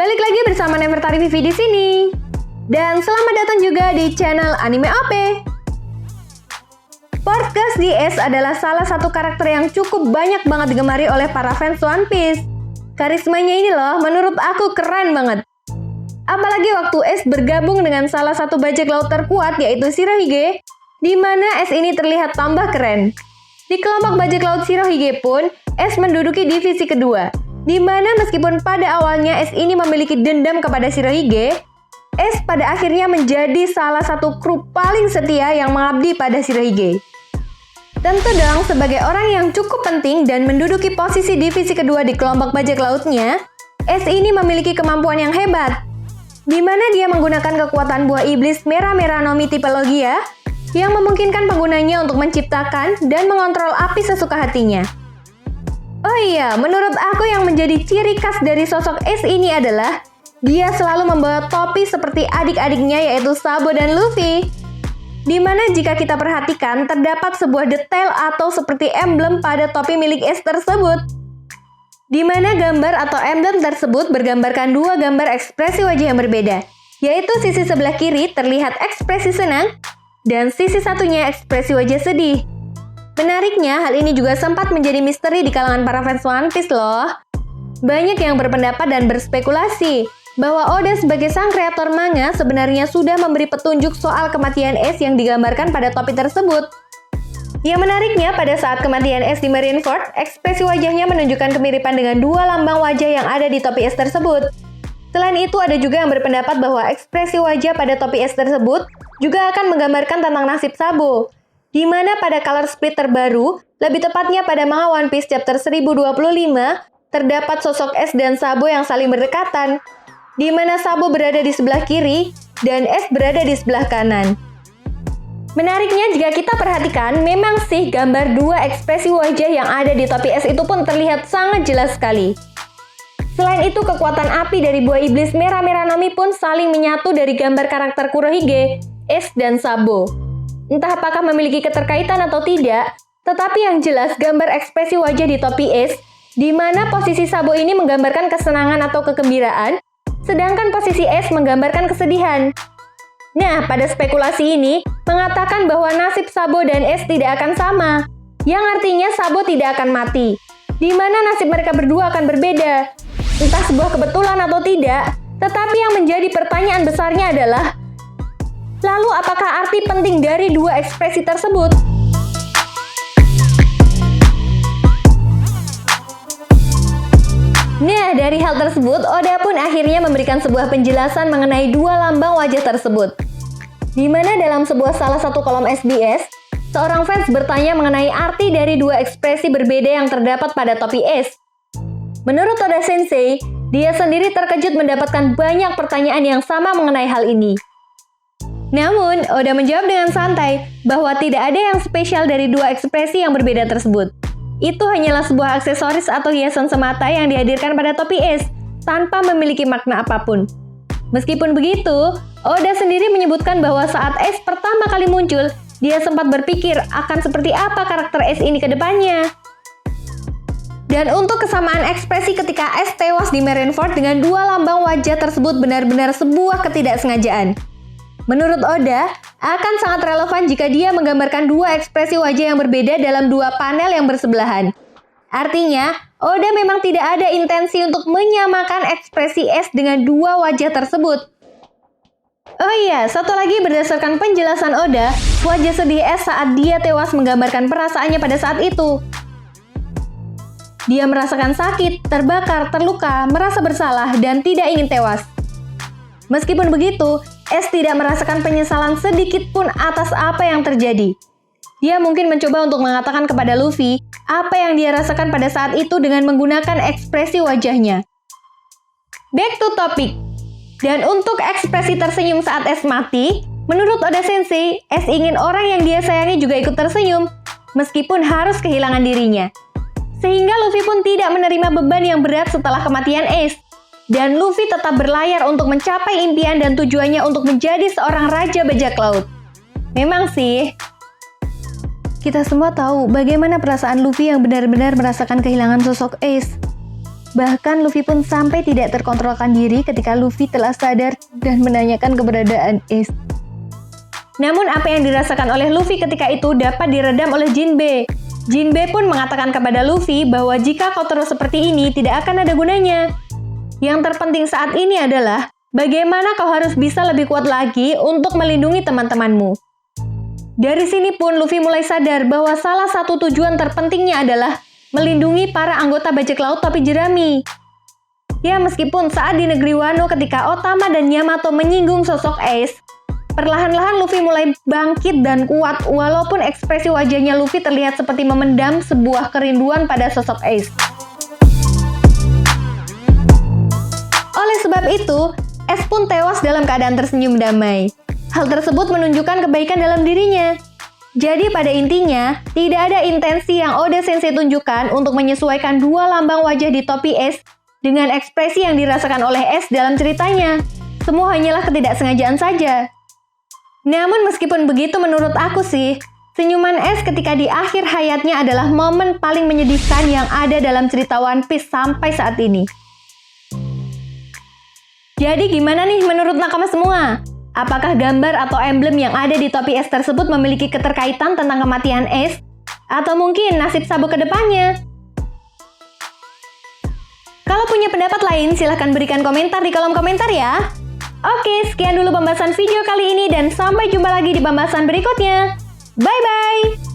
Balik lagi bersama Nevertari Vivi di sini. Dan selamat datang juga di channel Anime OP. Portgas DS adalah salah satu karakter yang cukup banyak banget digemari oleh para fans One Piece. Karismanya ini loh, menurut aku keren banget. Apalagi waktu Ace bergabung dengan salah satu bajak laut terkuat yaitu Shirohige, di mana Ace ini terlihat tambah keren. Di kelompok bajak laut Shirohige pun, Ace menduduki divisi kedua, di mana meskipun pada awalnya Ace ini memiliki dendam kepada Shirohige, Ace pada akhirnya menjadi salah satu kru paling setia yang mengabdi pada Shirohige. Tentu dong, sebagai orang yang cukup penting dan menduduki posisi divisi kedua di kelompok bajak lautnya, Ace ini memiliki kemampuan yang hebat, di mana dia menggunakan kekuatan buah iblis Mera-Mera no Mi tipe Logia yang memungkinkan penggunanya untuk menciptakan dan mengontrol api sesuka hatinya. Oh iya, menurut aku yang menjadi ciri khas dari sosok Ace ini adalah dia selalu membawa topi seperti adik-adiknya yaitu Sabo dan Luffy. Di mana jika kita perhatikan terdapat sebuah detail atau seperti emblem pada topi milik Ace tersebut. Di mana gambar atau emblem tersebut bergambarkan dua gambar ekspresi wajah yang berbeda, yaitu sisi sebelah kiri terlihat ekspresi senang dan sisi satunya ekspresi wajah sedih. Menariknya, hal ini juga sempat menjadi misteri di kalangan para fans One Piece loh. Banyak yang berpendapat dan berspekulasi bahwa Oda sebagai sang kreator manga sebenarnya sudah memberi petunjuk soal kematian Ace yang digambarkan pada topi tersebut. Yang menariknya, pada saat kematian Ace di Marineford, ekspresi wajahnya menunjukkan kemiripan dengan dua lambang wajah yang ada di topi Ace tersebut. Selain itu, ada juga yang berpendapat bahwa ekspresi wajah pada topi Ace tersebut juga akan menggambarkan tentang nasib Sabo, di mana pada color split terbaru, lebih tepatnya pada manga One Piece chapter 1025, terdapat sosok Ace dan Sabo yang saling berdekatan, di mana Sabo berada di sebelah kiri dan Ace berada di sebelah kanan. Menariknya jika kita perhatikan, memang sih gambar dua ekspresi wajah yang ada di topi Ace itu pun terlihat sangat jelas sekali. Selain itu, kekuatan api dari buah iblis Mera-Mera no Mi pun saling menyatu dari gambar karakter Kurohige, Ace dan Sabo. Entah apakah memiliki keterkaitan atau tidak, tetapi yang jelas gambar ekspresi wajah di topi Ace, di mana posisi Sabo ini menggambarkan kesenangan atau kegembiraan, sedangkan posisi Ace menggambarkan kesedihan. Nah, pada spekulasi ini, mengatakan bahwa nasib Sabo dan Ace tidak akan sama, yang artinya Sabo tidak akan mati, di mana nasib mereka berdua akan berbeda. Entah sebuah kebetulan atau tidak, tetapi yang menjadi pertanyaan besarnya adalah, lalu apakah arti penting dari dua ekspresi tersebut? Nah, dari hal tersebut, Oda pun akhirnya memberikan sebuah penjelasan mengenai dua lambang wajah tersebut. Di mana dalam salah satu kolom SBS, seorang fans bertanya mengenai arti dari dua ekspresi berbeda yang terdapat pada topi Ace. Menurut Oda Sensei, dia sendiri terkejut mendapatkan banyak pertanyaan yang sama mengenai hal ini. Namun, Oda menjawab dengan santai bahwa tidak ada yang spesial dari dua ekspresi yang berbeda tersebut. Itu hanyalah sebuah aksesoris atau hiasan semata yang dihadirkan pada topi Ace, tanpa memiliki makna apapun. Meskipun begitu, Oda sendiri menyebutkan bahwa saat Ace pertama kali muncul, dia sempat berpikir akan seperti apa karakter Ace ini ke depannya. Dan untuk kesamaan ekspresi ketika Ace tewas di Marineford dengan dua lambang wajah tersebut benar-benar sebuah ketidaksengajaan. Menurut Oda, akan sangat relevan jika dia menggambarkan dua ekspresi wajah yang berbeda dalam dua panel yang bersebelahan. Artinya, Oda memang tidak ada intensi untuk menyamakan ekspresi Ace dengan dua wajah tersebut. Oh iya, satu lagi berdasarkan penjelasan Oda, wajah sedih Ace saat dia tewas menggambarkan perasaannya pada saat itu. Dia merasakan sakit, terbakar, terluka, merasa bersalah, dan tidak ingin tewas. Meskipun begitu, Ace tidak merasakan penyesalan sedikit pun atas apa yang terjadi. Dia mungkin mencoba untuk mengatakan kepada Luffy apa yang dia rasakan pada saat itu dengan menggunakan ekspresi wajahnya. Back to topic. Dan untuk ekspresi tersenyum saat Ace mati, menurut Oda Sensei, Ace ingin orang yang dia sayangi juga ikut tersenyum, meskipun harus kehilangan dirinya. Sehingga Luffy pun tidak menerima beban yang berat setelah kematian Ace. Dan Luffy tetap berlayar untuk mencapai impian dan tujuannya untuk menjadi seorang raja bajak laut. Memang sih, kita semua tahu bagaimana perasaan Luffy yang benar-benar merasakan kehilangan sosok Ace. Bahkan Luffy pun sampai tidak terkontrolkan diri ketika Luffy telah sadar dan menanyakan keberadaan Ace. Namun apa yang dirasakan oleh Luffy ketika itu dapat diredam oleh Jinbe. Jinbe pun mengatakan kepada Luffy bahwa jika kau terus seperti ini tidak akan ada gunanya. Yang terpenting saat ini adalah bagaimana kau harus bisa lebih kuat lagi untuk melindungi teman-temanmu. Dari sini pun Luffy mulai sadar bahwa salah satu tujuan terpentingnya adalah melindungi para anggota bajak laut topi jerami. Ya, meskipun saat di negeri Wano ketika Otama dan Yamato menyinggung sosok Ace, perlahan-lahan Luffy mulai bangkit dan kuat walaupun ekspresi wajahnya Luffy terlihat seperti memendam sebuah kerinduan pada sosok Ace. Oleh sebab itu, Ace pun tewas dalam keadaan tersenyum damai. Hal tersebut menunjukkan kebaikan dalam dirinya. Jadi pada intinya, tidak ada intensi yang Oda Sensei tunjukkan untuk menyesuaikan dua lambang wajah di topi Ace dengan ekspresi yang dirasakan oleh Ace dalam ceritanya. Semua hanyalah ketidaksengajaan saja. Namun meskipun begitu menurut aku sih, senyuman Ace ketika di akhir hayatnya adalah momen paling menyedihkan yang ada dalam cerita One Piece sampai saat ini. Jadi gimana nih menurut nakama semua? Apakah gambar atau emblem yang ada di topi Ace tersebut memiliki keterkaitan tentang kematian Ace? Atau mungkin nasib Sabo ke depannya? Kalau punya pendapat lain, silahkan berikan komentar di kolom komentar ya. Oke, sekian dulu pembahasan video kali ini dan sampai jumpa lagi di pembahasan berikutnya. Bye-bye!